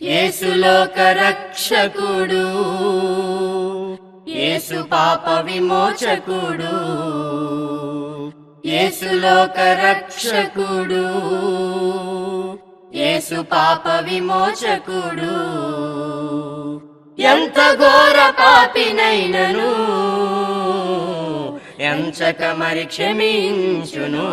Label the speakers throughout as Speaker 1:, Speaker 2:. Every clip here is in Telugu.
Speaker 1: యేసు లోక రక్షకుడు, యేసు పాప విమోచకుడు, యేసు లోక రక్షకుడు, యేసు పాప విమోచకుడు. ఎంత ఘోర పాపినైనను ఎంచక మరి క్షమించును.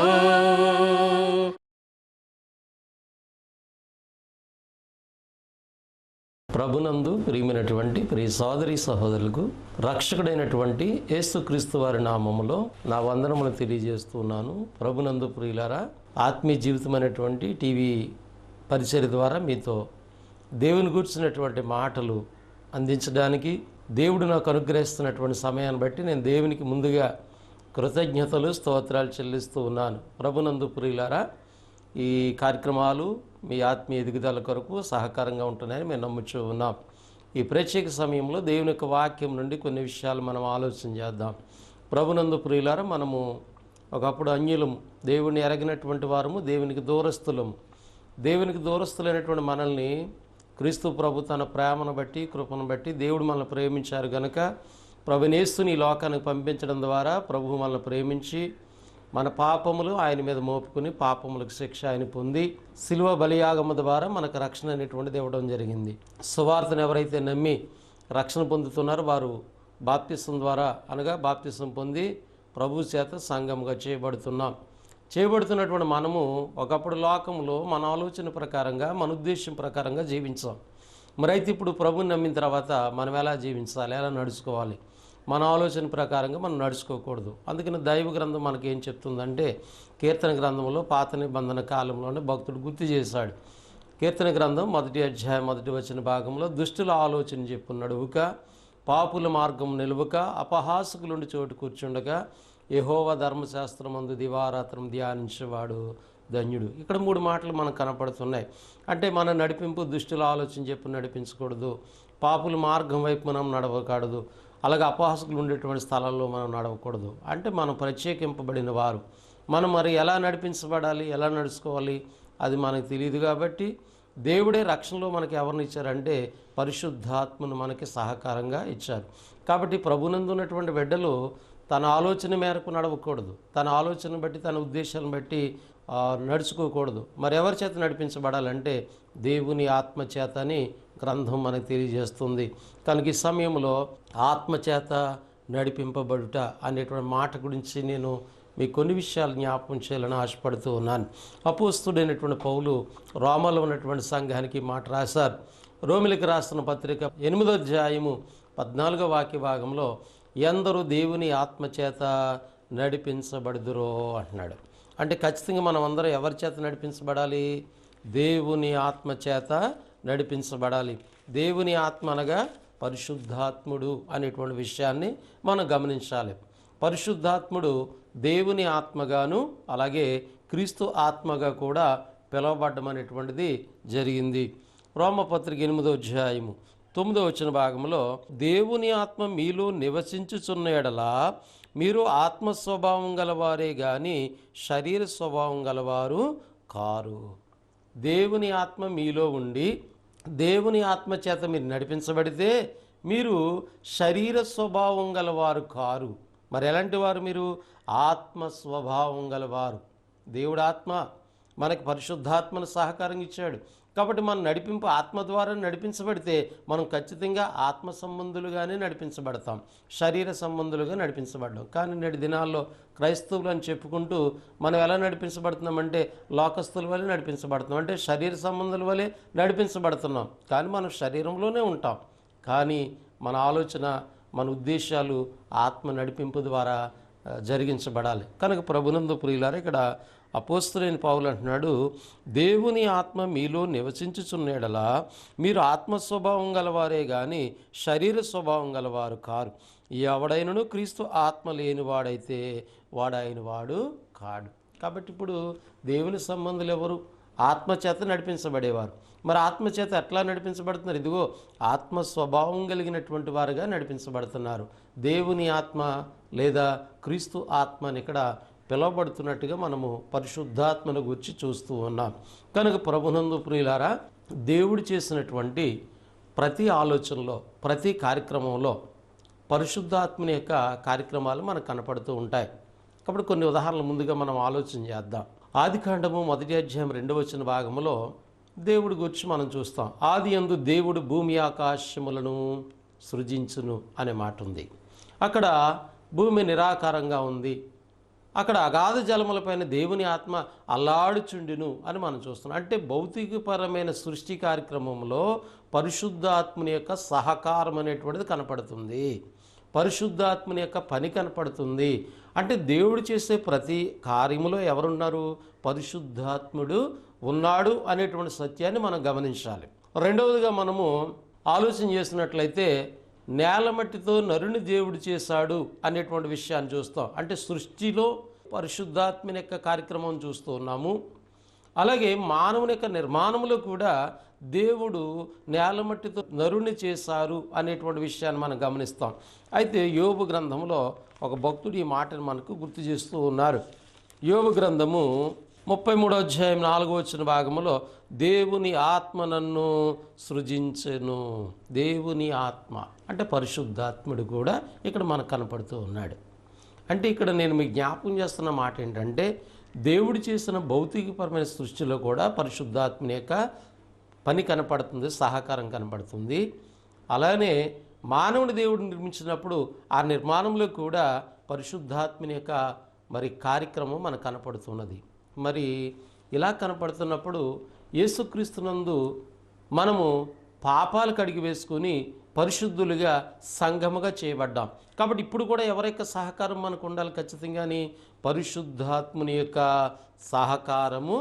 Speaker 2: ప్రభునందు ప్రియమైనటువంటి ప్రియ సోదరి సహోదరులకు రక్షకుడైనటువంటి యేసుక్రీస్తు వారి నామములో నా వందనములు తెలియజేస్తున్నాను. ప్రభునందు ప్రియులారా, ఆత్మీయ జీవితమైనటువంటి టీవీ పరిచర్య ద్వారా మీతో దేవుని గురించినటువంటి మాటలు అందించడానికి దేవుడు నాకు అనుగ్రహిస్తున్నటువంటి సమయాన్ని బట్టి నేను దేవునికి ముందుగా కృతజ్ఞతలు స్తోత్రాలు చెల్లిస్తూ ఉన్నాను. ప్రభునందు ప్రియులారా, ఈ కార్యక్రమాలు మీ ఆత్మీయ ఎదుగుదల కొరకు సహకారంగా ఉంటున్నాయని మేము నమ్ముచూ ఉన్నాం. ఈ ప్రత్యేక సమయంలో దేవుని యొక్క వాక్యం నుండి కొన్ని విషయాలు మనం ఆలోచన చేద్దాం. ప్రభునందు ప్రియులారా, మనము ఒకప్పుడు అన్యులము, దేవుని ఎరగినటువంటి వారము, దేవునికి దూరస్తులము. దేవునికి దూరస్తులైనటువంటి మనల్ని క్రీస్తు ప్రభు తన ప్రేమను బట్టి, కృపను బట్టి దేవుడు మనల్ని ప్రేమించారు కనుక ప్రభునేస్తుని ఈ లోకానికి పంపించడం ద్వారా ప్రభు మనల్ని ప్రేమించి మన పాపములు ఆయన మీద మోపుకుని పాపములకు శిక్ష ఆయన పొంది శిలువ బలియాగము ద్వారా మనకు రక్షణ అనేటువంటిది ఇవ్వడం జరిగింది. సువార్తను ఎవరైతే నమ్మి రక్షణ పొందుతున్నారో వారు బాప్తిసం ద్వారా అనగా బాప్తిసం పొంది ప్రభు చేత సంఘముగా చేయబడుతున్నటువంటి మనము ఒకప్పుడు లోకంలో మన ఆలోచన ప్రకారంగా, మన ఉద్దేశం ప్రకారంగా జీవించాం. మరి అయితే ఇప్పుడు ప్రభుని నమ్మిన తర్వాత మనం ఎలా జీవించాలి, ఎలా నడుచుకోవాలి? మన ఆలోచన ప్రకారంగా మనం నడుచుకోకూడదు. అందుకని దైవ గ్రంథం మనకి ఏం చెప్తుందంటే, కీర్తన గ్రంథంలో పాత నిబంధన కాలంలోనే భక్తుడు గుర్తు చేశాడు. కీర్తన గ్రంథం 1వ అధ్యాయం 1వ వచన భాగంలో, దుష్టుల ఆలోచన చెప్పు నడువుక, పాపుల మార్గం నిలువక, అపహాసకులుండి చోటు కూర్చుండగా, యెహోవా ధర్మశాస్త్రమందు దివారాత్రం ధ్యానించేవాడు ధన్యుడు. ఇక్కడ 3 మాటలు మనకు కనపడుతున్నాయి. అంటే మన నడిపింపు దుష్టుల ఆలోచన చెప్పు నడిపించకూడదు, పాపుల మార్గం వైపు మనం నడవకూడదు, అలాగే అపహాసకులు ఉండేటువంటి స్థలాల్లో మనం నడవకూడదు. అంటే మనం ప్రత్యేకింపబడిన వారు. మనం మరి ఎలా నడిపించబడాలి, ఎలా నడుచుకోవాలి అది మనకు తెలియదు. కాబట్టి దేవుడే రక్షణలో మనకి ఎవరిని ఇచ్చారంటే పరిశుద్ధాత్మను మనకి సహకారంగా ఇచ్చారు. కాబట్టి ప్రభునందు ఉన్నటువంటి బిడ్డలు తన ఆలోచన మేరకు నడవకూడదు, తన ఆలోచన బట్టి, తన ఉద్దేశాలను బట్టి నడుచుకోకూడదు. మరి ఎవరి చేత నడిపించబడాలంటే దేవుని ఆత్మ చేత అని గ్రంథం మనకు తెలియజేస్తుంది. కనుక ఈ సమయంలో ఆత్మచేత నడిపింపబడుట అనేటువంటి మాట గురించి నేను మీకు కొన్ని విషయాలు జ్ఞాపకం చేయాలని ఆశపడుతూ ఉన్నాను. అపోస్తుడైనటువంటి పౌలు రోమాలో ఉన్నటువంటి సంఘానికి మాట రాశారు. రోమిలికి రాసిన పత్రిక 8వ అధ్యాయము 14వ వాక్య భాగంలో, ఎందరూ దేవుని ఆత్మచేత నడిపించబడుదురో అంటున్నాడు. అంటే ఖచ్చితంగా మనం అందరం ఎవరి చేత నడిపించబడాలి? దేవుని ఆత్మచేత నడిపించబడాలి. దేవుని ఆత్మ అనగా పరిశుద్ధాత్ముడు అనేటువంటి విషయాన్ని మనం గమనించాలి. పరిశుద్ధాత్ముడు దేవుని ఆత్మగాను అలాగే క్రీస్తు ఆత్మగా కూడా పిలువబడ్డం అనేటువంటిది జరిగింది. రోమపత్రిక 8వ అధ్యాయము 9వ వచన భాగంలో, దేవుని ఆత్మ మీలో నివసించుచున్న ఎడల మీరు ఆత్మ స్వభావం గలవారే గాని శరీర స్వభావం గలవారు కారు. దేవుని ఆత్మ మీలో ఉండి దేవుని ఆత్మ చేత మీరు నడిపించబడితే మీరు శరీర స్వభావం గలవారు కారు. మరి ఎలాంటి వారు? మీరు ఆత్మ స్వభావం గలవారు. దేవుడు ఆత్మ, మనకి పరిశుద్ధాత్మను సహకారం ఇచ్చాడు. కాబట్టి మన నడిపింపు ఆత్మ ద్వారా నడిపించబడితే మనం ఖచ్చితంగా ఆత్మ సంబంధులుగానే నడిపించబడతాం, శరీర సంబంధులుగా నడిపించబడ్డాం. కానీ నేటి దినాల్లో క్రైస్తవులు అని చెప్పుకుంటూ మనం ఎలా నడిపించబడుతున్నామంటే లోకస్తుల వల్లే నడిపించబడుతున్నాం, అంటే శరీర సంబంధుల వల్లే నడిపించబడుతున్నాం. కానీ మనం శరీరంలోనే ఉంటాం. కానీ మన ఆలోచన, మన ఉద్దేశాలు ఆత్మ నడిపింపు ద్వారా జరిగించబడాలి. కనుక ప్రభునందు ప్రియులారా, ఇక్కడ అపోస్తలుడైన పౌలు అంటున్నాడు, దేవుని ఆత్మ మీలో నివసించుచున్న యెడల మీరు ఆత్మస్వభావం గలవారే గాని శరీర స్వభావం గలవారు కారు. ఎవడైనను క్రీస్తు ఆత్మ లేనివాడైతే వాడైన వాడు కాడు. కాబట్టి ఇప్పుడు దేవుని సంబంధులు ఎవరు? ఆత్మచేత నడిపించబడేవారు. మరి ఆత్మచేత ఎట్లా నడిపించబడుతున్నారు? ఇదిగో ఆత్మ స్వభావం కలిగినటువంటి వారుగా నడిపించబడుతున్నారు. దేవుని ఆత్మ లేదా క్రీస్తు ఆత్మని ఇక్కడ పిలువబడుతున్నట్టుగా మనము పరిశుద్ధాత్మను గురించి చూస్తూ ఉన్నాం. కనుక ప్రభునందు ప్రియులారా, దేవుడు చేసినటువంటి ప్రతి ఆలోచనలో, ప్రతి కార్యక్రమంలో పరిశుద్ధాత్మని యొక్క కార్యక్రమాలు మనకు కనపడుతూ ఉంటాయి. కాబట్టి కొన్ని ఉదాహరణలు ముందుగా మనం ఆలోచన చేద్దాం. ఆదికాండము 1వ అధ్యాయం 2వ వచన భాగంలో దేవుడి గురించి మనం చూస్తాం. ఆదియందు దేవుడు భూమి ఆకాశములను సృజించును అనే మాట ఉంది. అక్కడ భూమి నిరాకారంగా ఉంది. అక్కడ అగాధ జలములపైన దేవుని ఆత్మ అల్లాడుచుండును అని మనం చూస్తున్నాం. అంటే భౌతికపరమైన సృష్టి కార్యక్రమంలో పరిశుద్ధాత్మని యొక్క సహకారం అనేటువంటిది కనపడుతుంది. పరిశుద్ధాత్మని యొక్క పని కనపడుతుంది. అంటే దేవుడు చేసే ప్రతి కార్యములో ఎవరున్నారు? పరిశుద్ధాత్ముడు ఉన్నాడు అనేటువంటి సత్యాన్ని మనం గమనించాలి. రెండవదిగా మనము ఆలోచన చేసినట్లయితే నేల మట్టితో నరుని దేవుడు చేశాడు అనేటువంటి విషయాన్ని చూస్తాం. అంటే సృష్టిలో పరిశుద్ధాత్మని యొక్క కార్యక్రమం చూస్తూ ఉన్నాము. అలాగే మానవుని యొక్క నిర్మాణంలో కూడా దేవుడు నేల మట్టితో నరుని చేశారు అనేటువంటి విషయాన్ని మనం గమనిస్తాం. అయితే యోబు గ్రంథంలో ఒక భక్తుడు ఈ మాటను మనకు గుర్తు చేస్తూ ఉన్నారు. యోబు గ్రంథము 33వ అధ్యాయం 4వ వచన భాగంలో దేవుని ఆత్మ నన్ను సృజించెను. దేవుని ఆత్మ అంటే పరిశుద్ధాత్ముడు కూడా ఇక్కడ మనకు కనపడుతూ ఉన్నాడు. అంటే ఇక్కడ నేను మీకు జ్ఞాపకం చేస్తున్న మాట ఏంటంటే, దేవుడు చేసిన భౌతికపరమైన సృష్టిలో కూడా పరిశుద్ధాత్మని యొక్క పని కనపడుతుంది, సహకారం కనపడుతుంది. అలానే మానవుని దేవుడు నిర్మించినప్పుడు ఆ నిర్మాణంలో కూడా పరిశుద్ధాత్మని యొక్క కార్యక్రమం మనకు కనపడుతున్నది. మరి ఇలా కనపడుతున్నప్పుడు యేసుక్రీస్తునందు మనము పాపాలు కడిగి వేసుకొని పరిశుద్ధులుగా సంఘముగా చేయబడ్డాం. కాబట్టి ఇప్పుడు కూడా ఎవరి యొక్క సహకారం మనకు ఉండాలి? ఖచ్చితంగాని పరిశుద్ధాత్ముని యొక్క సహకారము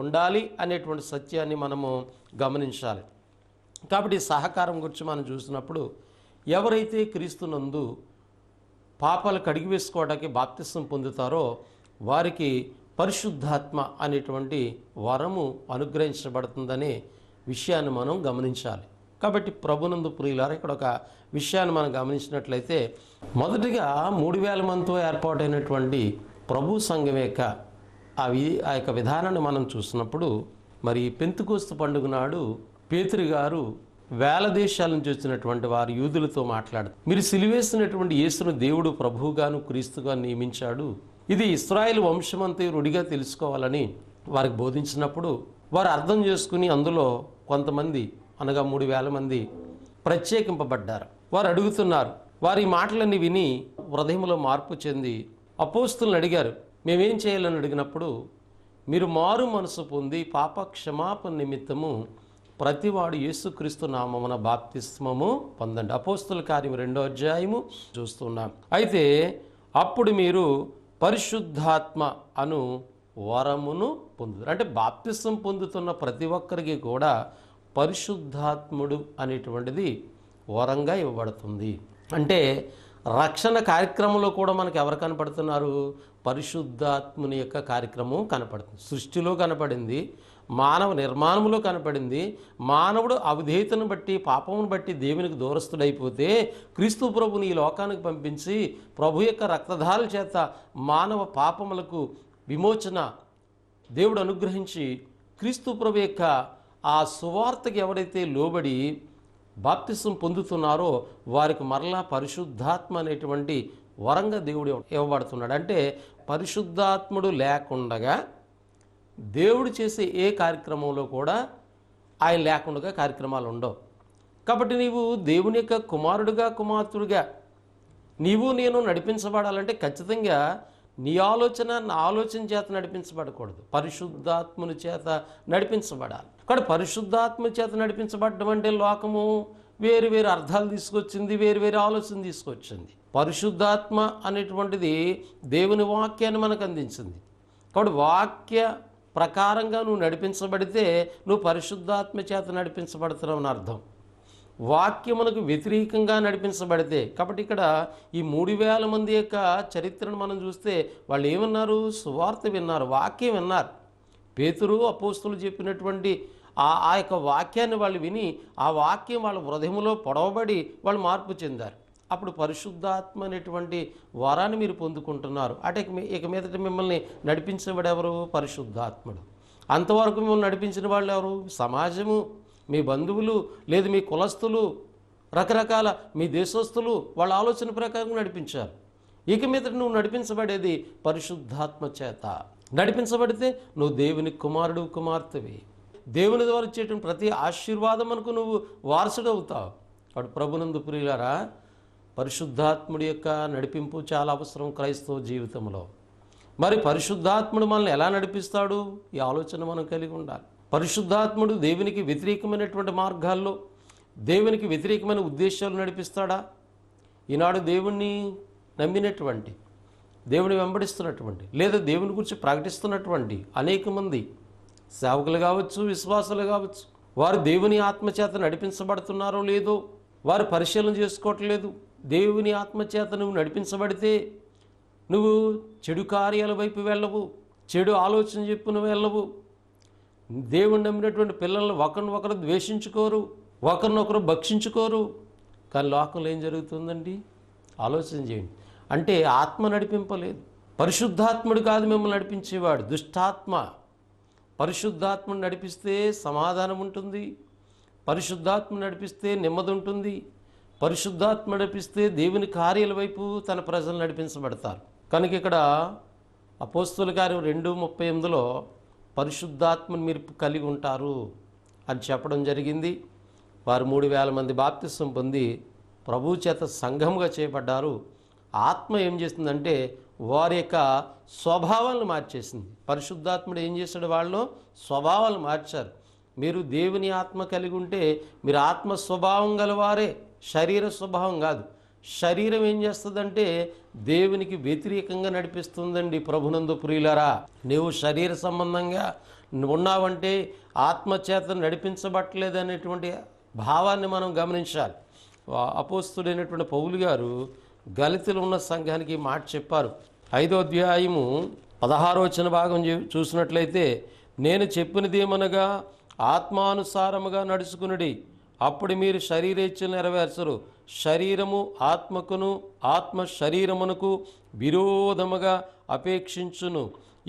Speaker 2: ఉండాలి అనేటువంటి సత్యాన్ని మనము గమనించాలి. కాబట్టి సహకారం గురించి మనం చూసినప్పుడు ఎవరైతే క్రీస్తునందు పాపాలు కడిగి వేసుకోవడానికి బాప్తిసం పొందుతారో వారికి పరిశుద్ధాత్మ అనేటువంటి వరము అనుగ్రహించబడుతుందనే విషయాన్ని మనం గమనించాలి. కాబట్టి ప్రభునందు ప్రియులారా, ఇక్కడ ఒక విషయాన్ని మనం గమనించినట్లయితే మొదటిగా 3000 మందితో ఏర్పాటైనటువంటి ప్రభు సంఘం యొక్క ఆ యొక్క విధానాన్ని మనం చూసినప్పుడు మరి పెంతెకోస్తు పండుగ నాడు పేతురు గారు వేల దేశాల నుంచి వచ్చినటువంటి వారు యూదులతో మాట్లాడు, మీరు సిలువేసినటువంటి యేసును దేవుడు ప్రభువుగాను క్రీస్తుగా నియమించాడు, ఇది ఇశ్రాయేలు వంశమంతా రుడిగా తెలుసుకోవాలని వారికి బోధించినప్పుడు వారు అర్థం చేసుకుని అందులో కొంతమంది అనగా 3000 మంది ప్రత్యేకింపబడ్డారు. వారు అడుగుతున్నారు, వారి మాటలన్నీ విని హృదయంలో మార్పు చెంది అపోస్తులను అడిగారు, మేమేం చేయాలని అడిగినప్పుడు మీరు మారు మనసు పొంది పాప క్షమాపణ నిమిత్తము ప్రతివాడు యేసుక్రీస్తు నామమున బాప్తిస్మము పొందండి. అపోస్తుల కార్యం 2వ అధ్యాయము చూస్తున్నాం. అయితే అప్పుడు మీరు పరిశుద్ధాత్మ అను వరమును పొందుతారు. అంటే బాప్తిస్మం పొందుతున్న ప్రతి ఒక్కరికి కూడా పరిశుద్ధాత్ముడు అనేటువంటిది వరంగా ఇవ్వబడుతుంది. అంటే రక్షణ కార్యక్రమంలో కూడా మనకు ఎవరు కనపడుతున్నారు? పరిశుద్ధాత్ముని యొక్క కార్యక్రమం కనపడుతుంది. సృష్టిలో కనపడింది, మానవ నిర్మాణంలో కనపడింది. మానవుడు అవిధేయతను బట్టి, పాపమును బట్టి దేవునికి దూరస్తుడైపోతే క్రీస్తు ప్రభుని ఈ లోకానికి పంపించి ప్రభు యొక్క రక్తధారల చేత మానవ పాపములకు విమోచన దేవుడు అనుగ్రహించి క్రీస్తు ప్రభు యొక్క ఆ సువార్తకి ఎవరైతే లోబడి బాప్తిసం పొందుతున్నారో వారికి మరలా పరిశుద్ధాత్మ అనేటువంటి వరంగా దేవుడు ఇవ్వబడుతున్నాడు. అంటే పరిశుద్ధాత్ముడు లేకుండగా దేవుడు చేసే ఏ కార్యక్రమంలో కూడా ఆయన లేకుండా కార్యక్రమాలు ఉండవు. కాబట్టి నీవు దేవుని యొక్క కుమారుడుగా, కుమార్తెడుగా నీవు నేను నడిపించబడాలంటే ఖచ్చితంగా నీ ఆలోచన నా ఆలోచన చేత నడిపించబడకూడదు, పరిశుద్ధాత్మని చేత నడిపించబడాలి. కాబట్టి పరిశుద్ధాత్మ చేత నడిపించబడడం అంటే లోకము వేరు వేరు అర్థాలు తీసుకొచ్చింది, వేరు వేరు ఆలోచన తీసుకొచ్చింది. పరిశుద్ధాత్మ అనేటువంటిది దేవుని వాక్యాన్ని మనకు అందించింది. కాబట్టి వాక్య ప్రకారంగా నువ్వు నడిపించబడితే నువ్వు పరిశుద్ధాత్మ చేత నడిపించబడుతున్నావు అని అర్థం. వాక్యమునకు వ్యతిరేకంగా నడిపించబడితే, కాబట్టి ఇక్కడ ఈ 3000 మంది యొక్క చరిత్రను మనం చూస్తే వాళ్ళు ఏమన్నారు? సువార్త విన్నారు, వాక్యం విన్నారు. పేతురు అపోస్తులు చెప్పినటువంటి ఆ యొక్క వాక్యాన్ని వాళ్ళు విని ఆ వాక్యం వాళ్ళ హృదయంలో పొడవబడి వాళ్ళు మార్పు చెందారు. అప్పుడు పరిశుద్ధాత్మ అనేటువంటి వరాన్ని మీరు పొందుకుంటున్నారు. అంటే ఇక మీదట మిమ్మల్ని నడిపించేవాడు ఎవరు? పరిశుద్ధాత్ముడు. అంతవరకు మిమ్మల్ని నడిపించిన వాళ్ళు ఎవరు? సమాజము, మీ బంధువులు, లేదు మీ కులస్తులు, రకరకాల మీ దేశస్తులు వాళ్ళ ఆలోచన ప్రకారం నడిపించారు. ఇక మీదట నువ్వు నడిపించబడేది పరిశుద్ధాత్మ చేత. నడిపించబడితే నువ్వు దేవుని కుమారుడు, కుమార్తెవి. దేవుని ద్వారా వచ్చేటువంటి ప్రతి ఆశీర్వాదమునకు నువ్వు వారసుడు అవుతావు. కాబట్టి ప్రభునందు ప్రియులారా, పరిశుద్ధాత్ముడి యొక్క నడిపింపు చాలా అవసరం క్రైస్తవ జీవితంలో. మరి పరిశుద్ధాత్ముడు మనల్ని ఎలా నడిపిస్తాడు? ఈ ఆలోచన మనం కలిగి ఉండాలి. పరిశుద్ధాత్ముడు దేవునికి వ్యతిరేకమైనటువంటి మార్గాల్లో, దేవునికి వ్యతిరేకమైన ఉద్దేశాలు నడిపిస్తాడా? ఈనాడు దేవుణ్ణి నమ్మినటువంటి, దేవుని వెంబడిస్తున్నటువంటి, లేదా దేవుని గురించి ప్రకటిస్తున్నటువంటి అనేక మంది సేవకులు కావచ్చు, విశ్వాసులు కావచ్చు, వారు దేవుని ఆత్మచేత నడిపించబడుతున్నారో లేదో వారు పరిశీలన చేసుకోవట్లేదు. దేవుని ఆత్మచేత నువ్వు నడిపించబడితే నువ్వు చెడు కార్యాల వైపు వెళ్ళవు, చెడు ఆలోచన చెప్పు నువ్వు వెళ్ళవు. దేవుని నమ్మినటువంటి పిల్లలను ఒకరినొకరు ద్వేషించుకోరు, ఒకరినొకరు భక్షించుకోరు. కానీ లోకంలో ఏం జరుగుతుందండి? ఆలోచన చేయండి. అంటే ఆత్మ నడిపింపలేదు. పరిశుద్ధాత్ముడు కాదు మిమ్మల్ని నడిపించేవాడు, దుష్టాత్మ. పరిశుద్ధాత్మను నడిపిస్తే సమాధానం ఉంటుంది, పరిశుద్ధాత్మ నడిపిస్తే నెమ్మది ఉంటుంది, పరిశుద్ధాత్మ నడిపిస్తే దేవుని కార్యాల వైపు తన ప్రజలు నడిపించబడతారు. కనుక ఇక్కడ అపోస్తలుల కార్యం 2:38లో పరిశుద్ధాత్మను మీరు కలిగి ఉంటారు అని చెప్పడం జరిగింది. వారు 3,000 మంది బాప్తిసం పొంది ప్రభు చేత సంఘముగా చేయబడ్డారు. ఆత్మ ఏం చేస్తుందంటే వారి యొక్క స్వభావాలను మార్చేసింది. పరిశుద్ధాత్ముడు ఏం చేశాడు? వాళ్ళు స్వభావాలను మార్చారు. మీరు దేవుని ఆత్మ కలిగి ఉంటే మీరు ఆత్మ స్వభావం గలవారే, శరీర స్వభావం కాదు. శరీరం ఏం చేస్తుందంటే దేవునికి వ్యతిరేకంగా నడిపిస్తుందండి. ప్రభునందు ప్రియులరా, నీవు శరీర సంబంధంగా ఉన్నావంటే ఆత్మచేత నడిపించబట్టలేదు అనేటువంటి భావాన్ని మనం గమనించాలి. అపోస్తుడైనటువంటి పౌలు గారు గలితీలో ఉన్న సంఘానికి మాట చెప్పారు. 5వ అధ్యాయము 16వ వచన భాగం చూసినట్లయితే, నేను చెప్పినదేమనగా ఆత్మానుసారముగా నడుచుకునుడి, అప్పుడు మీరు శరీరేచ్ఛలు నెరవేర్చరు. శరీరము ఆత్మకును, ఆత్మ శరీరమునకు విరోధముగా అపేక్షించును.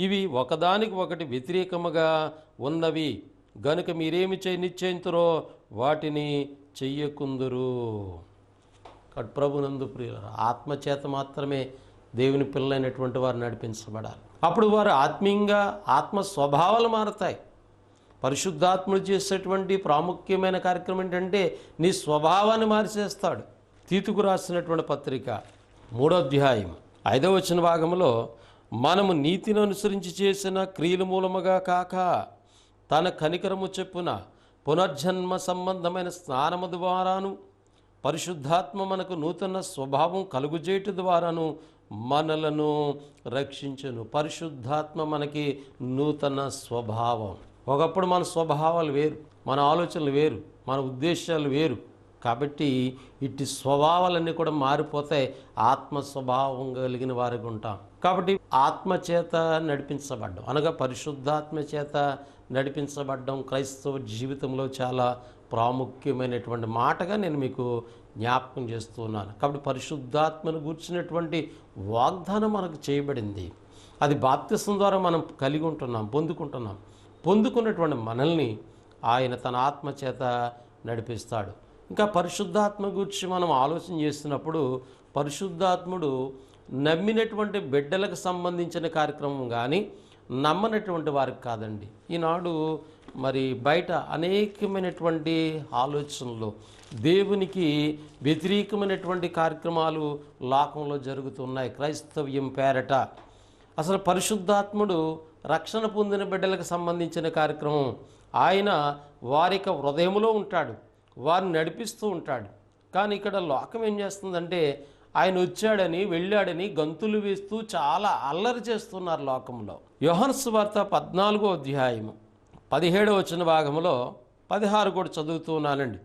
Speaker 2: ఇవి ఒకదానికి ఒకటి వ్యతిరేకముగా ఉన్నవి గనుక మీరేమి నిశ్చయింతురో వాటిని చెయ్యకుందురు. ప్రభునందు ప్రియులారా, ఆత్మచేత మాత్రమే దేవుని పిల్లలైనటువంటి వారు నడిపించబడాలి. అప్పుడు వారు ఆత్మీయంగా ఆత్మ స్వభావాలు మారతాయి. పరిశుద్ధాత్ముడు చేసేటువంటి ప్రాముఖ్యమైన కార్యక్రమం ఏంటంటే నీ స్వభావాన్ని మార్చేస్తాడు. తీతుకు రాసినటువంటి పత్రిక 3వ అధ్యాయం 5వ వచన భాగంలో, మనము నీతిని అనుసరించి చేసిన క్రియల మూలముగా కాక తన కనికరము చెప్పున పునర్జన్మ సంబంధమైన స్నానము ద్వారాను పరిశుద్ధాత్మ మనకు నూతన స్వభావం కలుగుజేయట ద్వారాను మనలను రక్షించును. పరిశుద్ధాత్మ మనకి నూతన స్వభావం. ఒకప్పుడు మన స్వభావాలు వేరు, మన ఆలోచనలు వేరు, మన ఉద్దేశాలు వేరు. కాబట్టి ఇట్టి స్వభావాలన్నీ కూడా మారిపోతాయి. ఆత్మ స్వభావం కలిగిన వారికి ఉంటాం. కాబట్టి ఆత్మచేత నడిపించబడ్డం అనగా పరిశుద్ధాత్మ చేత నడిపించబడ్డం క్రైస్తవ జీవితంలో చాలా ప్రాముఖ్యమైనటువంటి మాటగా నేను మీకు జ్ఞాపకం చేస్తున్నాను. కాబట్టి పరిశుద్ధాత్మను గూర్చినటువంటి వాగ్దానం మనకు చేయబడింది. అది బాప్తిసం ద్వారా మనం కలిగి ఉంటున్నాం, పొందుకుంటున్నాం. పొందుకున్నటువంటి మనల్ని ఆయన తన ఆత్మ చేత నడిపిస్తాడు. ఇంకా పరిశుద్ధాత్మ గురించి మనం ఆలోచన చేస్తున్నప్పుడు పరిశుద్ధాత్ముడు నమ్మినటువంటి బిడ్డలకు సంబంధించిన కార్యక్రమం కానీ నమ్మనటువంటి వారికి కాదండి. ఈనాడు మరి బయట అనేకమైనటువంటి ఆలోచనలు, దేవునికి వ్యతిరేకమైనటువంటి కార్యక్రమాలు లోకంలో జరుగుతున్నాయి క్రైస్తవ్యం పేరట. అసలు పరిశుద్ధాత్ముడు రక్షణ పొందిన బిడ్డలకు సంబంధించిన కార్యక్రమం. ఆయన వారి యొక్క హృదయంలో ఉంటాడు, వారిని నడిపిస్తూ ఉంటాడు. కానీ ఇక్కడ లోకం ఏం చేస్తుందంటే ఆయన వచ్చాడని వెళ్ళాడని గంతులు వేస్తూ చాలా అల్లరి చేస్తున్నారు లోకంలో. యోహాను సువార్త 14వ అధ్యాయము 17వ వచన భాగంలో 16 కూడా చదువుతున్నానండి.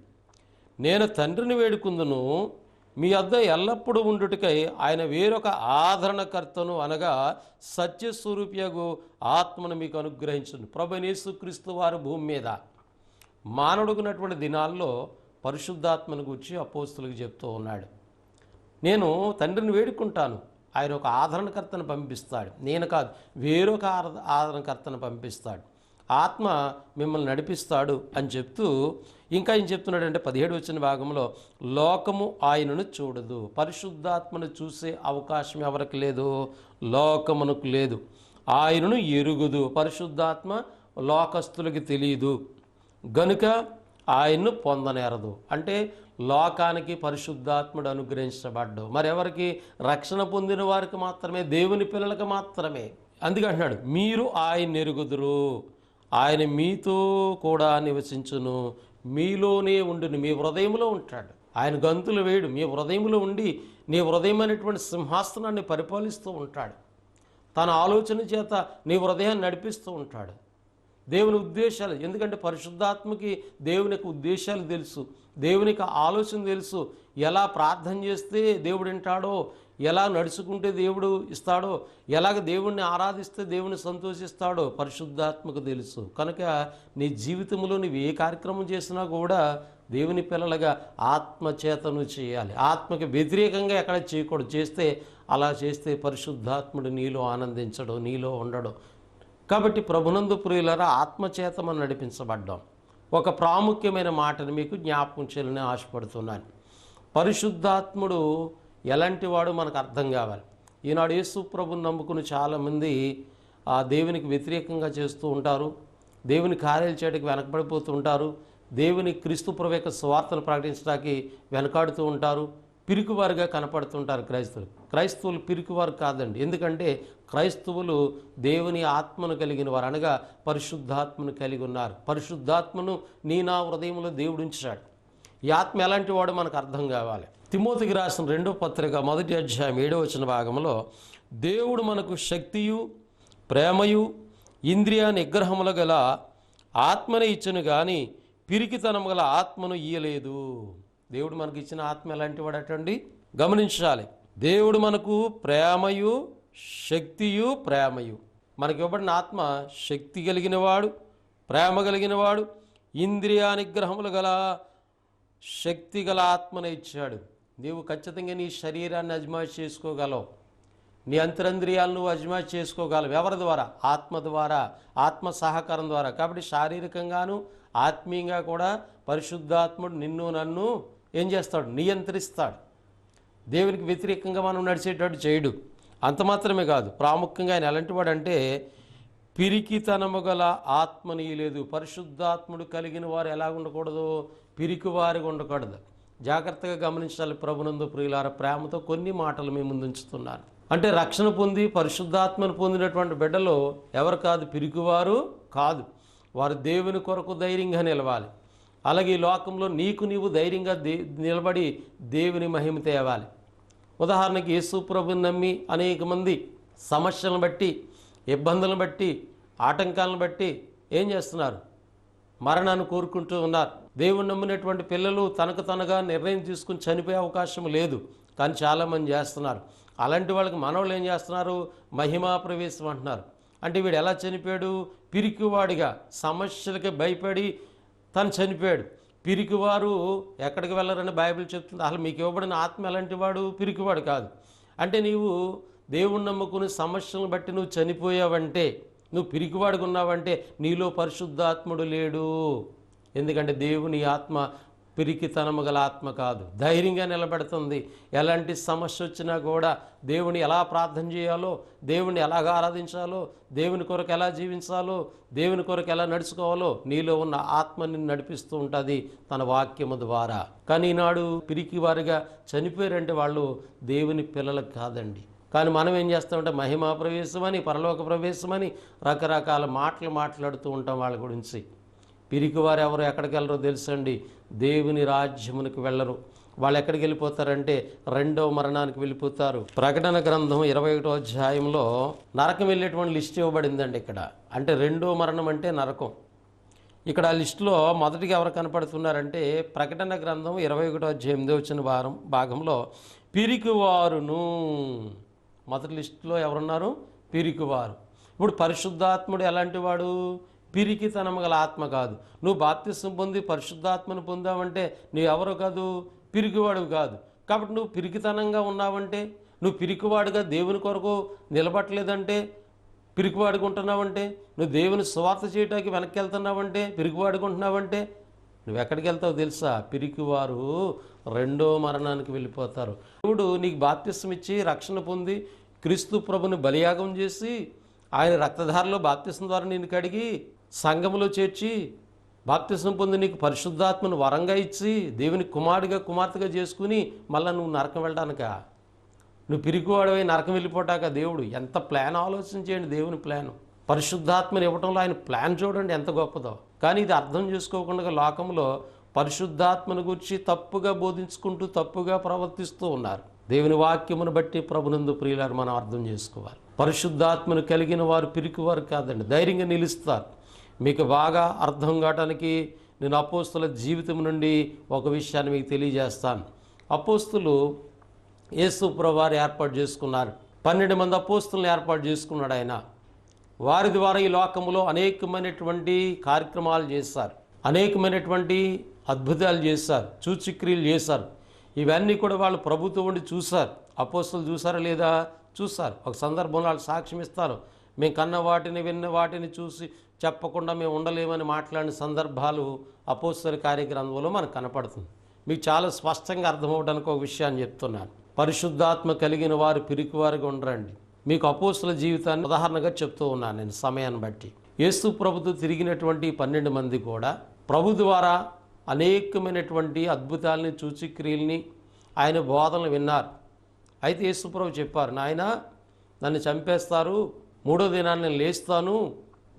Speaker 2: నేను తండ్రిని వేడుకుందును, మీ వద్ద ఎల్లప్పుడూ ఉండుటకై ఆయన వేరొక ఆదరణకర్తను అనగా సత్యస్వరూపియగు ఆత్మను మీకు అనుగ్రహించును. ప్రభువైన యేసుక్రీస్తు వారు భూమి మీద మానవుడుకున్నటువంటి దినాల్లో పరిశుద్ధాత్మను గురించి అపోస్తులకు చెప్తూ ఉన్నాడు. నేను తండ్రిని వేడుకుంటాను, ఆయన ఒక ఆదరణకర్తను పంపిస్తాడు, నేను కాదు వేరొక ఆదరణకర్తను పంపిస్తాడు, ఆత్మ మిమ్మల్ని నడిపిస్తాడు అని చెప్తూ ఇంకా ఏం చెప్తున్నాడంటే 17 వచ్చిన భాగంలో లోకము ఆయనను చూడదు. పరిశుద్ధాత్మను చూసే అవకాశం ఎవరికి లేదు? లోకమునకు లేదు. ఆయనను ఎరుగుదు. పరిశుద్ధాత్మ లోకస్తులకి తెలియదు గనుక ఆయన్ను పొందనేరదు. అంటే లోకానికి పరిశుద్ధాత్ముడు అనుగ్రహించబడ్డు. మరెవరికి? రక్షణ పొందిన వారికి మాత్రమే, దేవుని పిల్లలకు మాత్రమే. అందుకే అంటున్నాడు, మీరు ఆయన ఎరుగుదురు, ఆయన మీతో కూడా నివసించును, మీలోనే ఉండును, మీ హృదయంలో ఉంటాడు. ఆయన గంతులు వేయడు, మీ హృదయంలో ఉండి నీ హృదయం అనేటువంటి సింహాసనాన్ని పరిపాలిస్తూ ఉంటాడు. తన ఆలోచన చేత నీ హృదయాన్ని నడిపిస్తూ ఉంటాడు. దేవుని ఉద్దేశాలు, ఎందుకంటే పరిశుద్ధాత్మకి దేవునికి ఉద్దేశాలు తెలుసు, దేవునికి ఆలోచన తెలుసు. ఎలా ప్రార్థన చేస్తే దేవుడు వింటాడో, ఎలా నడుచుకుంటే దేవుడు ఇస్తాడో, ఎలాగ దేవుణ్ణి ఆరాధిస్తే దేవుని సంతోషిస్తాడో పరిశుద్ధాత్మకు తెలుసు. కనుక నీ జీవితంలో నువ్వు ఏ కార్యక్రమం చేసినా కూడా దేవుని పిల్లలుగా ఆత్మచేతను చేయాలి. ఆత్మకి వ్యతిరేకంగా ఎక్కడ చేయకూడదు. అలా చేస్తే పరిశుద్ధాత్ముడు నీలో ఆనందించడు, నీలో ఉండడు. కాబట్టి ప్రభునందు ప్రియులారా, ఆత్మచేత మనం నడిపించబడ్డాం. ఒక ప్రాముఖ్యమైన మాటను మీకు జ్ఞాపకం చేయాలని ఆశపడుతున్నాను. పరిశుద్ధాత్ముడు ఎలాంటి వాడు మనకు అర్థం కావాలి. ఈనాడు యేసు ప్రభుని నమ్ముకుని చాలామంది ఆ దేవునికి వ్యతిరేకంగా చేస్తూ ఉంటారు, దేవుని కార్యాలు చేయడానికి వెనకబడిపోతూ ఉంటారు, దేవుని క్రీస్తు ప్రభు యొక్క స్వార్థను ప్రకటించడానికి వెనకాడుతూ ఉంటారు, పిరికివారుగా కనపడుతుంటారు. క్రైస్తవులు పిరికివారు కాదండి. ఎందుకంటే క్రైస్తవులు దేవుని ఆత్మను కలిగిన వారు, అనగా పరిశుద్ధాత్మను కలిగి ఉన్నారు. పరిశుద్ధాత్మను నా హృదయంలో దేవుడు ఉంచాడు. ఈ ఆత్మ ఎలాంటి వాడు మనకు అర్థం కావాలి. తిమోతికి రాసిన 2వ పత్రిక 1వ అధ్యాయం 7వ వచన భాగంలో దేవుడు మనకు శక్తియు ప్రేమయు ఇంద్రియ నిగ్రహముల గల ఆత్మనే ఇచ్చును కానీ పిరికితనము గల ఆత్మను ఇయ్యలేదు. దేవుడు మనకి ఇచ్చిన ఆత్మ ఎలాంటి వాడటండి? గమనించాలి. దేవుడు మనకు ప్రేమయు శక్తియు ప్రేమయు, మనకి ఇవ్వబడిన ఆత్మ శక్తి కలిగిన వాడు, ప్రేమ కలిగిన వాడు, ఇంద్రియ నిగ్రహములు గల శక్తి గల ఆత్మను ఇచ్చాడు. నీవు ఖచ్చితంగా నీ శరీరాన్ని అజమాయిషి చేసుకోగలవు, నీ అంతరంద్రియాలను నువ్వు అజమాయిషి చేసుకోగలవు. ఎవరి ద్వారా? ఆత్మ ద్వారా, ఆత్మ సహకారం ద్వారా. కాబట్టి శారీరకంగాను ఆత్మీయంగా కూడా పరిశుద్ధాత్ముడు నిన్ను నన్ను ఏం చేస్తాడు? నియంత్రిస్తాడు. దేవునికి వ్యతిరేకంగా మనం నడిచేటట్టు చేయడు. అంత మాత్రమే కాదు, ప్రాముఖ్యంగా ఆయన ఎలాంటి వాడు అంటే పిరికితనము గల ఆత్మని లేదు. పరిశుద్ధాత్ముడు కలిగిన వారు ఎలా ఉండకూడదు? పిరికివారిగా ఉండకూడదు. జాగ్రత్తగా గమనించాలి. ప్రభునందు ప్రియులార, ప్రేమతో కొన్ని మాటలు మీ ముందు ఉంచుతున్నాను. అంటే రక్షణ పొంది పరిశుద్ధాత్మను పొందినటువంటి బిడ్డలు ఎవరు కాదు? పిరికివారు కాదు. వారు దేవుని కొరకు ధైర్యంగా నిలవాలి. అలాగే ఈ లోకంలో నీవు ధైర్యంగా నిలబడి దేవుని మహిమ తేవాలి. ఉదాహరణకి యేసు ప్రభుని నమ్మి అనేక మంది సమస్యలను బట్టి, ఇబ్బందులను బట్టి, ఆటంకాలను బట్టి ఏం చేస్తున్నారు? మరణాన్ని కోరుకుంటూ ఉన్నారు. దేవుని నమ్మినటువంటి పిల్లలు తనగా నిర్ణయం తీసుకుని చనిపోయే అవకాశం లేదు, కానీ చాలామంది చేస్తున్నారు. అలాంటి వాళ్ళకి మనవాళ్ళు ఏం చేస్తున్నారు? మహిమా ప్రవేశం అంటున్నారు. అంటే వీడు ఎలా చనిపోయాడు? పిరికివాడిగా, సమస్యలకి భయపడి తను చనిపోయాడు. పిరికివారు ఎక్కడికి వెళ్ళరని బైబిల్ చెప్తుంది. అసలు మీకు ఇవ్వబడిన ఆత్మ ఎలాంటి వాడు? పిరికివాడు కాదు. అంటే నీవు దేవుణ్ణి నమ్ముకుని సమస్యలను బట్టి నువ్వు చనిపోయావంటే, నువ్వు పిరికివాడుగా ఉన్నావంటే నీలో పరిశుద్ధాత్ముడు లేడు. ఎందుకంటే దేవుని ఆత్మ పిరికితనము గల ఆత్మ కాదు, ధైర్యంగా నిలబెడుతుంది. ఎలాంటి సమస్య వచ్చినా కూడా దేవుని ఎలా ప్రార్థన చేయాలో, దేవుని ఎలాగ ఆరాధించాలో, దేవుని కొరకు ఎలా జీవించాలో, దేవుని కొరకు ఎలా నడుచుకోవాలో నీలో ఉన్న ఆత్మని నడిపిస్తూ ఉంటుంది తన వాక్యము ద్వారా. కానీ ఈనాడు పిరికి వారిగా చనిపోయారంటే వాళ్ళు దేవుని పిల్లలకు కాదండి. కానీ మనం ఏం చేస్తామంటే మహిమా ప్రవేశమని, పరలోక ప్రవేశమని రకరకాల మాటలు మాట్లాడుతూ ఉంటాం వాళ్ళ గురించి. పిరికివారు ఎవరు ఎక్కడికి వెళ్ళరో తెలుసండి? దేవుని రాజ్యమునికి వెళ్ళరు. వాళ్ళు ఎక్కడికి వెళ్ళిపోతారంటే రెండవ మరణానికి వెళ్ళిపోతారు. ప్రకటన గ్రంథం 21వ అధ్యాయంలో నరకం వెళ్ళేటువంటి లిస్ట్ ఇవ్వబడిందండి ఇక్కడ. అంటే రెండో మరణం అంటే నరకం. ఇక్కడ ఆ లిస్టులో మొదటిగా ఎవరు కనపడుతున్నారంటే ప్రకటన గ్రంథం 21వ అధ్యాయం 8వ వచ్చిన భాగంలో పిరికివారును. మొదటి లిస్టులో ఎవరున్నారు? పిరికివారు. ఇప్పుడు పరిశుద్ధాత్ముడు ఎలాంటి వాడు? పిరికితనము గల ఆత్మ కాదు. నువ్వు బాప్తిసం పొంది పరిశుద్ధాత్మను పొందావంటే నువ్వు ఎవరు కాదు? పిరికివాడు కాదు. కాబట్టి నువ్వు పిరికితనంగా ఉన్నావంటే, నువ్వు పిరికివాడుగా దేవుని కొరకు నిలబట్టలేదంటే, పిరికివాడుగా ఉంటున్నావంటే, నువ్వు దేవుని సువార్త చేయడానికి వెనక్కి వెళ్తున్నావంటే, పిరికివాడుగా ఉంటున్నావంటే నువ్వు ఎక్కడికి వెళ్తావు తెలుసా? పిరికివారు రెండో మరణానికి వెళ్ళిపోతారు. దేవుడు నీకు బాప్తిస్మం ఇచ్చి రక్షణ పొంది క్రీస్తు ప్రభుని బలియాగం చేసి ఆయన రక్తధారలో బాప్తిస్మం ద్వారా నిన్ను కడిగి సంఘములో చేర్చి బాప్తిస్మం పొంది నీకు పరిశుద్ధాత్మను వరంగా ఇచ్చి దేవుని కుమారుడిగా కుమార్తెగా చేసుకుని మళ్ళీ నువ్వు నరకం వెళ్ళడానికా? నువ్వు పిరికివాడవై నరకం వెళ్ళిపోటాక దేవుడు ఎంత ప్లాన్ ఆలోచించేయండి. దేవుని ప్లాను పరిశుద్ధాత్మని ఇవ్వటంలో ఆయన ప్లాన్ చూడండి ఎంత గొప్పదో. కానీ ఇది అర్థం చేసుకోకుండా లోకంలో పరిశుద్ధాత్మను గురించి తప్పుగా బోధించుకుంటూ తప్పుగా ప్రవర్తిస్తూ ఉన్నారు. దేవుని వాక్యమును బట్టి ప్రభునందు ప్రియులారు మనం అర్థం చేసుకోవాలి. పరిశుద్ధాత్మను కలిగిన వారు పిరికివారు కాదండి, ధైర్యంగా నిలుస్తారు. మీకు బాగా అర్థం కావడానికి నేను అపోస్తుల జీవితం నుండి ఒక విషయాన్ని మీకు తెలియజేస్తాను. అపోస్తులు యేసు ప్రభువారు ఏర్పాటు చేసుకున్నారు. 12 మంది అపోస్తులను ఏర్పాటు చేసుకున్నాడు ఆయన. వారి ద్వారా ఈ లోకంలో అనేకమైనటువంటి కార్యక్రమాలు చేశారు, అనేకమైనటువంటి అద్భుతాలు చేశారు, సూచక్రియలు చేశారు. ఇవన్నీ కూడా వాళ్ళు ప్రభుతో ఉండి చూశారు. అపోస్తులు చూసారా లేదా? చూశారు. ఒక సందర్భంలో వాళ్ళు సాక్ష్యం ఇస్తారు. మేము కన్న వాటిని విన్న వాటిని చూసి చెప్పకుండా మేము ఉండలేమని మాట్లాడిన సందర్భాలు అపోస్తుల కార్యగ్రంథంలో మనకు కనపడుతుంది. మీకు చాలా స్పష్టంగా అర్థమవడానికి ఒక విషయాన్ని చెప్తున్నాను. పరిశుద్ధాత్మ కలిగిన వారు పిరికివారుగా ఉండరండి. మీకు అపోస్తుల జీవితాన్ని ఉదాహరణగా చెప్తూ ఉన్నాను నేను సమయాన్ని బట్టి. యేసు ప్రభుతో తిరిగినటువంటి 12 మంది కూడా ప్రభు ద్వారా అనేకమైనటువంటి అద్భుతాలని సూచక్రియల్ని ఆయన బోధనలు విన్నారు. అయితే యేసు ప్రభు చెప్పారు, నాయన నన్ను చంపేస్తారు, 3వ దినాన్ని నేను లేస్తాను,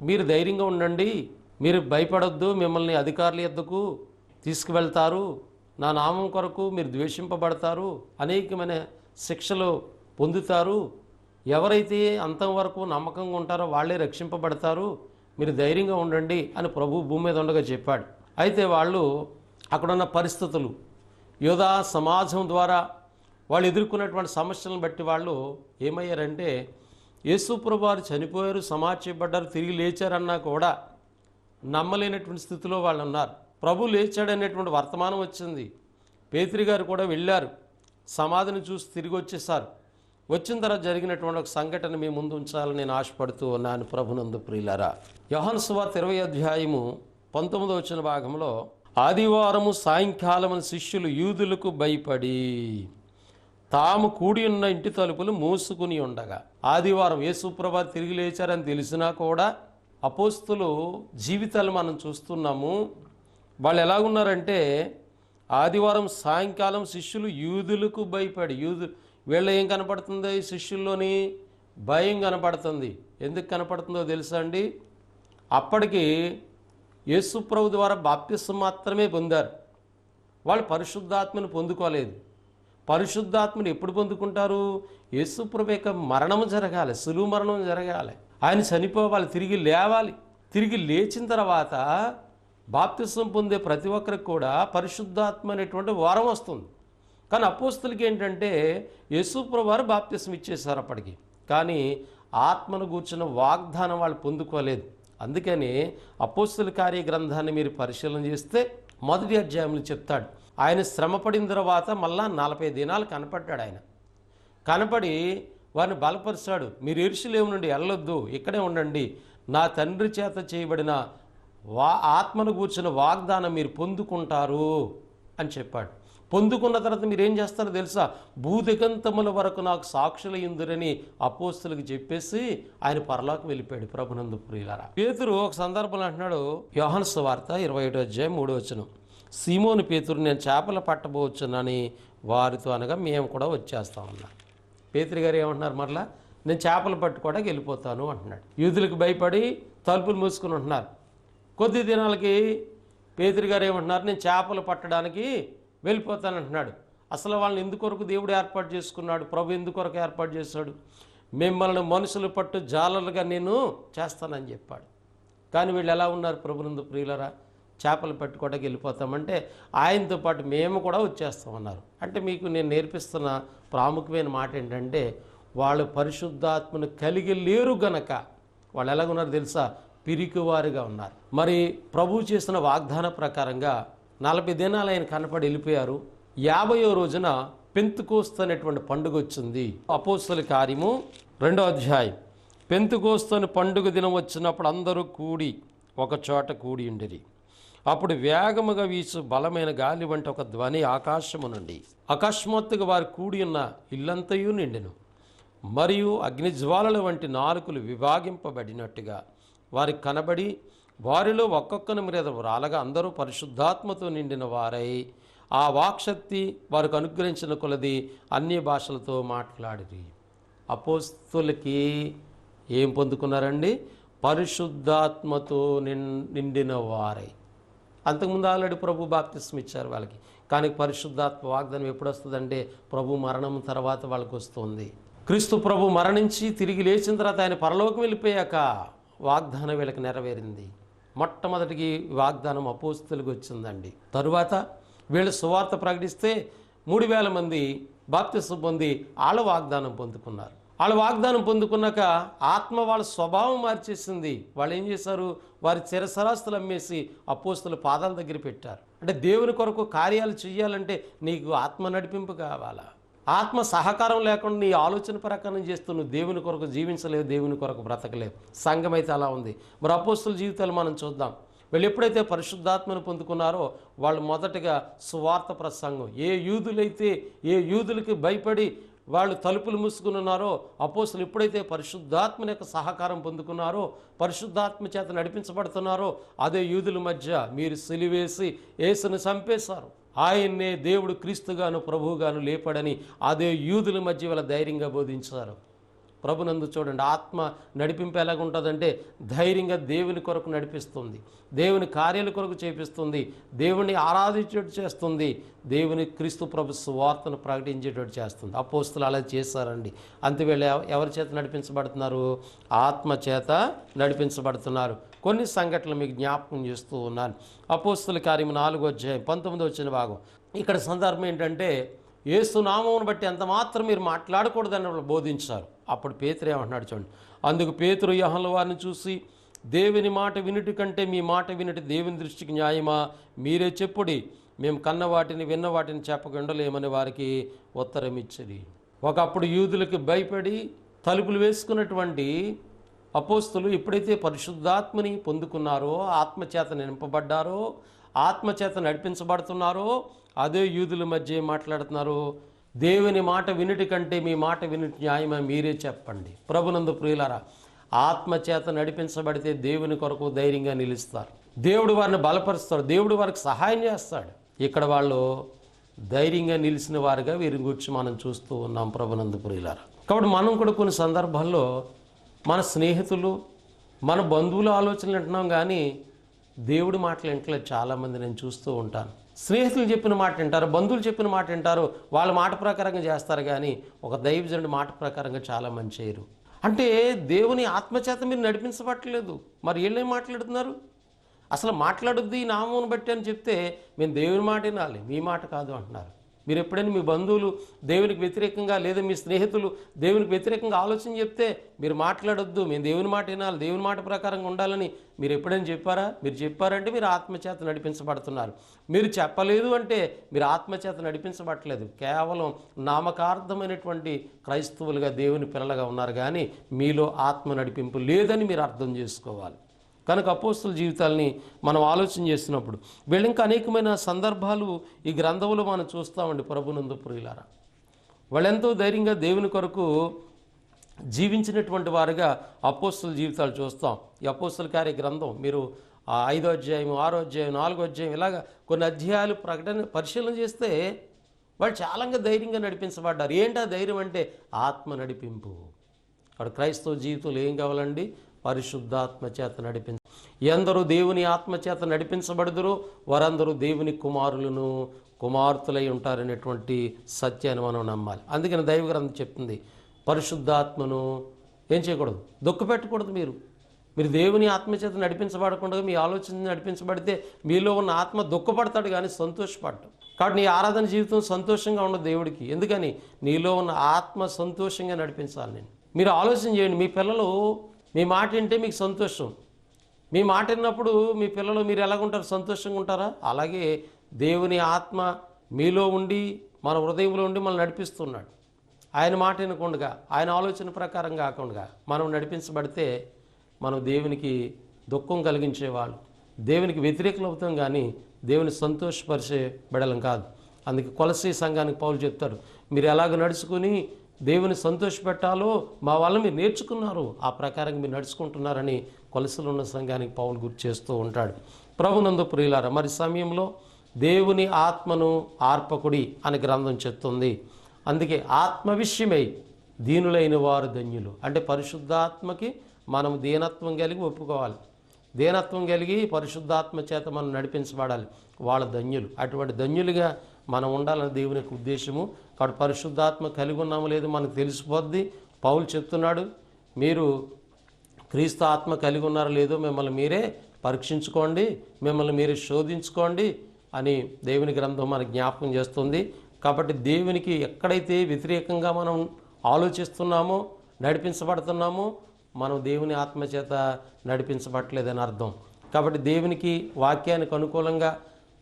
Speaker 2: మీరు ధైర్యంగా ఉండండి, మీరు భయపడొద్దు, మిమ్మల్ని అధికారుల యొద్దకు తీసుకువెళ్తారు, నా నామం కొరకు మీరు ద్వేషింపబడతారు, అనేకమైన శిక్షలు పొందుతారు, ఎవరైతే అంతం వరకు నమ్మకంగా ఉంటారో వాళ్ళే రక్షింపబడతారు, మీరు ధైర్యంగా ఉండండి అని ప్రభు భూమి మీద ఉండగా చెప్పాడు. అయితే వాళ్ళు అక్కడున్న పరిస్థితులు, యోధా సమాజం ద్వారా వాళ్ళు ఎదుర్కొన్నటువంటి సమస్యలను బట్టి వాళ్ళు ఏమయ్యారంటే, యేసు ప్రభు వారు చనిపోయారు, సమాధి చేయబడ్డారు, తిరిగి లేచారన్నా కూడా నమ్మలేనటువంటి స్థితిలో వాళ్ళు ఉన్నారు. ప్రభు లేచాడనేటువంటి వర్తమానం వచ్చింది. పేతురు గారు కూడా వెళ్ళారు, సమాధిని చూసి తిరిగి వచ్చేసారు. వచ్చిన తర్వాత జరిగినటువంటి ఒక సంఘటన మీ ముందు ఉంచాలని నేను ఆశపడుతూ ఉన్నాను ప్రభునందు ప్రియులారా. యోహాను సువార్త 20వ అధ్యాయము 19వ వచన భాగంలో, ఆదివారము సాయంకాలము శిష్యులు యూదులకు భయపడి తాము కూడి ఉన్న ఇంటి తలుపులు మూసుకుని ఉండగా, ఆదివారం యేసుప్రభు తిరిగి లేచారని తెలిసినా కూడా అపోస్తులు జీవితాలు మనం చూస్తున్నాము. వాళ్ళు ఎలాగున్నారంటే, ఆదివారం సాయంకాలం శిష్యులు యూదులకు భయపడి, వీళ్ళ ఏం కనపడుతుందో ఈ శిష్యుల్లోని భయం కనపడుతుంది. ఎందుకు కనపడుతుందో తెలుసా అండి? అప్పటికి యేసుప్రభు ద్వారా బాప్తిస్మం మాత్రమే పొందారు. వాళ్ళు పరిశుద్ధాత్మను పొందుకోలేదు. పరిశుద్ధాత్మను ఎప్పుడు పొందుకుంటారు? యేసుప్రభు యొక్క మరణం జరగాలి, సులువు మరణం జరగాలి, ఆయన చనిపోవాలి, తిరిగి లేవాలి. తిరిగి లేచిన తర్వాత బాప్తిస్మం పొందే ప్రతి ఒక్కరికి కూడా పరిశుద్ధాత్మ అనేటువంటి వరం వస్తుంది. కానీ అపోస్తులకి ఏంటంటే, యేసుప్రభు వారు బాప్తిస్మం ఇచ్చేశారు అప్పటికి, కానీ ఆత్మను గూర్చిన వాగ్దానం వాళ్ళు పొందుకోలేదు. అందుకని అపోస్తుల కార్య గ్రంథాన్ని మీరు పరిశీలన చేస్తే మొదటి అధ్యాయంలో చెప్తాడు, ఆయన శ్రమపడిన తర్వాత మళ్ళా 40 దినాలు కనపడ్డాడు. ఆయన కనపడి వారిని బలపరిచాడు. మీరు యెరూషలేము నుండి వెళ్ళొద్దు, ఇక్కడే ఉండండి, నా తండ్రి చేత చేయబడిన ఆత్మను గూర్చిన వాగ్దానం మీరు పొందుకుంటారు అని చెప్పాడు. పొందుకున్న తర్వాత మీరు ఏం చేస్తారో తెలుసా? భూదిగంతముల వరకు నాకు సాక్షులు ఇందురని అపోస్తులకు చెప్పేసి ఆయన పరలోకి వెళ్ళిపోయాడు. ప్రభునందు ప్రియులారా, పేతురు ఒక సందర్భంలో అంటున్నాడు, యోహాను సువార్త 21వ అధ్యాయం 3వ వచనం, సీమోను పేతురు, నేను చేపలు పట్టబోవచ్చునని వారితో అనగా మేము కూడా వచ్చేస్తామన్నారు. పేతురు గారు ఏమంటున్నారు? మరలా నేను చేపలు పట్టుకోవడానికి వెళ్ళిపోతాను అంటున్నాడు. యూదులకు భయపడి తలుపులు మూసుకుని ఉంటున్నారు. కొద్ది దినాలకి పేతురు గారు ఏమంటున్నారు? నేను చేపలు పట్టడానికి వెళ్ళిపోతానంటున్నాడు. అసలు వాళ్ళని ఎందుకొరకు దేవుడు ఏర్పాటు చేసుకున్నాడు? ప్రభు ఎందుకొరకు ఏర్పాటు చేశాడు? మిమ్మల్ని మనుషులు పట్టు జాలలుగా నేను చేస్తానని చెప్పాడు. కానీ వీళ్ళు ఎలా ఉన్నారు? ప్రభునందు ప్రియులరా, చేపలు పట్టుకోవడానికి వెళ్ళిపోతామంటే ఆయనతో పాటు మేము కూడా వచ్చేస్తామన్నారు. అంటే మీకు నేను నేర్పిస్తున్న ప్రాముఖ్యమైన మాట ఏంటంటే, వాళ్ళు పరిశుద్ధాత్మను కలిగి లేరు గనక వాళ్ళు ఎలాగున్నారు తెలుసా? పిరికివారుగా ఉన్నారు. మరి ప్రభు చేసిన వాగ్దాన ప్రకారంగా 40 దినాలు ఆయన కనపడి వెళ్ళిపోయారు. 50వ రోజున పెంతుకోస్తు అనేటువంటి పండుగ వచ్చింది. అపోస్తలుల కార్యము 2వ అధ్యాయం. పెంతుకోస్తు అనే పండుగ దినం వచ్చినప్పుడు అందరూ కూడి ఒక చోట కూడి ఉండిరి. అప్పుడు వేగముగా వీచు బలమైన గాలి వంటి ఒక ధ్వని ఆకాశము నుండి అకస్మాత్తుగా వారు కూడి ఉన్న ఇల్లంతయు నిండెను. మరియు అగ్నిజ్వాలల వంటి నాలుకలు విభాగింపబడినట్టుగా వారికి కనబడి వారిలో ఒక్కొక్కని మీద రాలగా అందరూ పరిశుద్ధాత్మతో నిండిన వారై ఆ వాక్శక్తి వారికి అనుగ్రహించిన కొలది అన్య భాషలతో మాట్లాడిరి. అపోస్తులకి ఏం పొందుకున్నారండి? పరిశుద్ధాత్మతో నిండిన వారై. అంతకుముందు ఆల్రెడీ ప్రభు బాప్తిస్మ ఇచ్చారు వాళ్ళకి. కానీ పరిశుద్ధాత్మ వాగ్దానం ఎప్పుడు వస్తుందంటే ప్రభు మరణం తర్వాత వాళ్ళకి వస్తుంది. క్రీస్తు ప్రభు మరణించి తిరిగి లేచిన తర్వాత ఆయన పరలోకం వెళ్ళిపోయాక వాగ్దానం వీళ్ళకి నెరవేరింది. మొట్టమొదటికి వాగ్దానం అపోస్తులకు వచ్చిందండి. తరువాత వీళ్ళు సువార్త ప్రకటిస్తే 3000 మంది బాప్తిస్మ పొంది వాళ్ళ వాగ్దానం పొందుకున్నారు. వాళ్ళ వాగ్దానం పొందుకున్నాక ఆత్మ వాళ్ళ స్వభావం మార్చేసింది. వాళ్ళు ఏం చేశారు? వారి చిరసరాస్తులు అమ్మేసి అపోస్తుల పాదాల దగ్గర పెట్టారు. అంటే దేవుని కొరకు కార్యాలు చేయాలంటే నీకు ఆత్మ నడిపింపు కావాలా? ఆత్మ సహకారం లేకుండా నీ ఆలోచన ప్రకారం చేస్తూ నువ్వు దేవుని కొరకు జీవించలేవు, దేవుని కొరకు బ్రతకలేవు. సంఘం అయితే అలా ఉంది. మరి అపోస్తుల జీవితాలు మనం చూద్దాం. వీళ్ళు ఎప్పుడైతే పరిశుద్ధాత్మను పొందుకున్నారో వాళ్ళు మొదటగా సువార్త ప్రసంగం. ఏ యూదులకి భయపడి వాళ్ళు తలుపులు మూసుకుని ఉన్నారో అపోస్తులు ఎప్పుడైతే పరిశుద్ధాత్మ యొక్క సహకారం పొందుకున్నారో, పరిశుద్ధాత్మ చేత నడిపించబడుతున్నారో అదే యూదుల మధ్య మీరు సిలువేసి యేసును చంపేశారు, ఆయన్నే దేవుడు క్రీస్తుగాను ప్రభువుగాను లేపాడని అదే యూదుల మధ్య వాళ్ళ ధైర్యంగా బోధించారు. ప్రభునందు చూడండి, ఆత్మ నడిపింపు ఎలాగుంటుందంటే ధైర్యంగా దేవుని కొరకు నడిపిస్తుంది, దేవుని కార్యాల కొరకు చేపిస్తుంది, దేవుని ఆరాధించేటట్టు చేస్తుంది, దేవుని క్రీస్తు ప్రభు సువార్తను ప్రకటించేటట్టు చేస్తుంది. అపోస్తులు అలా చేశారండి. అంతవేళ ఎవరి చేత నడిపించబడుతున్నారు? ఆత్మ చేత నడిపించబడుతున్నారు. కొన్ని సంఘటనలు మీకు జ్ఞాపకం చేస్తూ ఉన్నాను. అపోస్తుల కార్యం 4వ అధ్యాయం 19వ భాగం. ఇక్కడ సందర్భం ఏంటంటే యేసు నామమును బట్టి ఎంత మాత్రం మీరు మాట్లాడకూడదని వాళ్ళు బోధించారు. అప్పుడు పేతురు ఏమంటున్నాడు చూడండి. అందుకు పేతురు యోహాను వారిని చూసి, దేవుని మాట వినుటి కంటే మీ మాట వినుటి దేవుని దృష్టికి న్యాయమా? మీరే చెప్పుడి, మేము కన్న వాటిని విన్న వాటిని చెప్పకుండలేమని వారికి ఉత్తరం ఇచ్చిరి. ఒకప్పుడు యూదులకు భయపడి తలుపులు వేసుకున్నటువంటి అపోస్తులు ఎప్పుడైతే పరిశుద్ధాత్మని పొందుకున్నారో, ఆత్మచేత నింపబడ్డారో, ఆత్మచేత నడిపించబడుతున్నారో అదే యూదుల మధ్య మాట్లాడుతున్నారు. దేవుని మాట వినుటి కంటే మీ మాట వినుటి న్యాయమా? మీరే చెప్పండి. ప్రభునందు ప్రియులారా, ఆత్మచేత నడిపించబడితే దేవుని కొరకు ధైర్యంగా నిలుస్తారు. దేవుడు వారిని బలపరుస్తాడు, దేవుడు వారికి సహాయం చేస్తాడు. ఇక్కడ వాళ్ళు ధైర్యంగా నిలిచిన వారుగా వీరి గురించి మనం చూస్తూ ఉన్నాం. ప్రభునందు ప్రియులారా, కాబట్టి మనం కూడా కొన్ని సందర్భాల్లో మన స్నేహితులు, మన బంధువుల ఆలోచనలు వింటున్నాం, కానీ దేవుడి మాటలు వింటలేదు చాలామంది. నేను చూస్తూ ఉంటాను. స్నేహితులు చెప్పిన మాట వింటారు, బంధువులు చెప్పిన మాట వింటారు, వాళ్ళ మాట ప్రకారంగా చేస్తారు, కానీ ఒక దైవజనుడి మాట ప్రకారంగా చాలామంది చేయరు. అంటే దేవుని ఆత్మచేత మీరు నడిపించబట్టలేదు. మరి వీళ్ళేం మాట్లాడుతున్నారు? అసలు మాట్లాడొద్దు ఈ నామమును బట్టి అని చెప్తే మేము దేవుని మాట వినాలి, మీ మాట కాదు అంటున్నారు. మీరు ఎప్పుడైనా మీ బంధువులు దేవునికి వ్యతిరేకంగా లేదా మీ స్నేహితులు దేవునికి వ్యతిరేకంగా ఆలోచన చెప్తే మీరు మాట్లాడొద్దు, మేము దేవుని మాట వినాలి, దేవుని మాట ప్రకారంగా ఉండాలని మీరు ఎప్పుడైనా చెప్పారా? మీరు చెప్పారంటే మీరు ఆత్మచేత నడిపించబడుతున్నారు. మీరు చెప్పలేదు అంటే మీరు ఆత్మచేత నడిపించబడలేదు. కేవలం నామకార్థమైనటువంటి క్రైస్తవులుగా దేవుని పిల్లలుగా ఉన్నారు, కానీ మీలో ఆత్మ నడిపింపు లేదని మీరు అర్థం చేసుకోవాలి. కనుక అపోస్తుల జీవితాలని మనం ఆలోచన చేస్తున్నప్పుడు వీళ్ళు ఇంకా అనేకమైన సందర్భాలు ఈ గ్రంథంలో మనం చూస్తామండి. ప్రభునందు ప్రియులారా, వాళ్ళెంతో ధైర్యంగా దేవుని కొరకు జీవించినటువంటి వారుగా అపోస్తుల జీవితాలు చూస్తాం. ఈ అపోస్తుల కార్య గ్రంథం మీరు 5వ అధ్యాయం, 6వ అధ్యాయం, 4వ అధ్యాయం ఇలాగా కొన్ని అధ్యాయాలు పరిశీలన చేస్తే వాళ్ళు చాలా ధైర్యంగా నడిపించబడ్డారు. ఏంటి ఆ ధైర్యం అంటే ఆత్మ నడిపింపు. అక్కడ క్రైస్తవ జీవితంలో ఏం కావాలండి? పరిశుద్ధాత్మ చేత నడిపించ. ఎందరూ దేవుని ఆత్మచేత నడిపించబడుదురో వారందరూ దేవుని కుమారులను కుమార్తెలై ఉంటారనేటువంటి సత్యాన్ని మనం నమ్మాలి. అందుకని దైవ గ్రంథం చెప్తుంది, పరిశుద్ధాత్మను ఏం చేయకూడదు? దుఃఖపెట్టకూడదు. మీరు దేవుని ఆత్మచేత నడిపించబడకుండా మీ ఆలోచన నడిపించబడితే మీలో ఉన్న ఆత్మ దుఃఖపడతాడు, కానీ సంతోషపడ్డాడు. కాబట్టి నీ ఆరాధన జీవితం సంతోషంగా ఉండదు దేవుడికి. ఎందుకని? నీలో ఉన్న ఆత్మ సంతోషంగా నడిపించాలి. నేను మీరు ఆలోచన చేయండి. మీ పిల్లలు మీ మాట వింటే మీకు సంతోషం. మీ మాట విన్నప్పుడు మీ పిల్లలు మీరు ఎలాగుంటారు? సంతోషంగా ఉంటారా? అలాగే దేవుని ఆత్మ మీలో ఉండి మన హృదయంలో ఉండి మనల్ని నడిపిస్తున్నాడు. ఆయన మాట వినకుండా, ఆయన ఆలోచన ప్రకారం కాకుండా మనం నడిపించబడితే మనం దేవునికి దుఃఖం కలిగించేవాళ్ళు, దేవునికి వ్యతిరేకలు అవుతాం, కానీ దేవుని సంతోషపరిచే బిడలం కాదు. అందుకే కొలసీ సంఘానికి పౌలు చెప్తారు, మీరు ఎలాగ నడుచుకుని దేవుని సంతోషపెట్టాలో మా వల్ల మీరు నేర్చుకున్నారు, ఆ ప్రకారంగా మీరు నడుచుకుంటున్నారని కొలసలో ఉన్న సంఘానికి పౌలు గుర్తు చేస్తూ ఉంటాడు. ప్రభునందు ప్రియులారా, మరి సమయంలో దేవుని ఆత్మను ఆర్పకుడి అని గ్రంథం చెప్తుంది. అందుకే ఆత్మ విషయమై దీనులైన వారు ధన్యులు. అంటే పరిశుద్ధాత్మకి మనం దీనత్వం కలిగి ఒప్పుకోవాలి, దీనత్వం కలిగి పరిశుద్ధాత్మ చేత మనం నడిపించబడాలి, వాళ్ళ ధన్యులు. అటువంటి ధన్యులుగా మనం ఉండాలని దేవుని యొక్క ఉద్దేశము. కాబట్టి పరిశుద్ధాత్మ కలిగి ఉన్నామో లేదో మనకు తెలిసిపోద్ది. పౌలు చెప్తున్నాడు, మీరు క్రీస్తు ఆత్మ కలిగి ఉన్నారో లేదో మిమ్మల్ని మీరే పరీక్షించుకోండి, మిమ్మల్ని మీరే శోధించుకోండి అని దేవుని గ్రంథం మనకు జ్ఞాపకం చేస్తుంది. కాబట్టి దేవునికి ఎక్కడైతే వ్యతిరేకంగా మనం ఆలోచిస్తున్నామో, నడిపించబడుతున్నామో, మనం దేవుని ఆత్మచేత నడిపించబట్టలేదని అర్థం. కాబట్టి దేవునికి వాక్యానికి అనుకూలంగా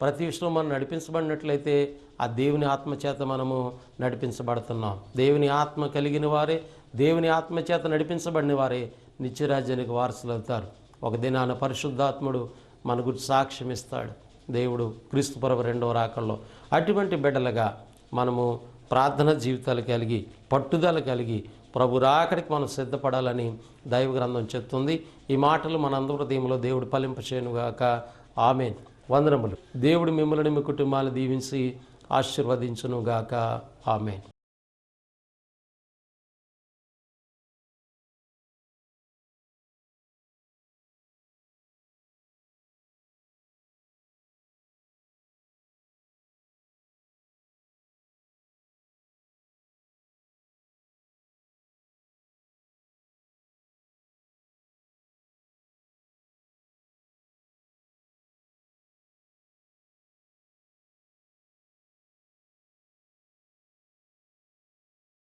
Speaker 2: ప్రతి విషయంలో మనం నడిపించబడినట్లయితే ఆ దేవుని ఆత్మచేత మనము నడిపించబడుతున్నాం. దేవుని ఆత్మ కలిగిన వారే, దేవుని ఆత్మచేత నడిపించబడిన వారే నిత్యరాజ్యానికి వారసులు అవుతారు. ఒక దినాన పరిశుద్ధాత్ముడు మన గురించి సాక్ష్యం ఇస్తాడు, దేవుడు క్రీస్తు ప్రభువు రెండవ రాకల్లో. అటువంటి బిడ్డలుగా మనము ప్రార్థన జీవితాలు కలిగి, పట్టుదల కలిగి ప్రభు రాకడికి మనం సిద్ధపడాలని దైవ గ్రంథం చెప్తుంది. ఈ మాటలు మనందరి హృదయంలో దేవుడు ఫలింపచేయునుగాక. ఆమేన్. వందనములు. దేవుడు మిమ్మల్ని మీ కుటుంబాలను దీవించి ఆశీర్వదించునుగాక. ఆమేన్.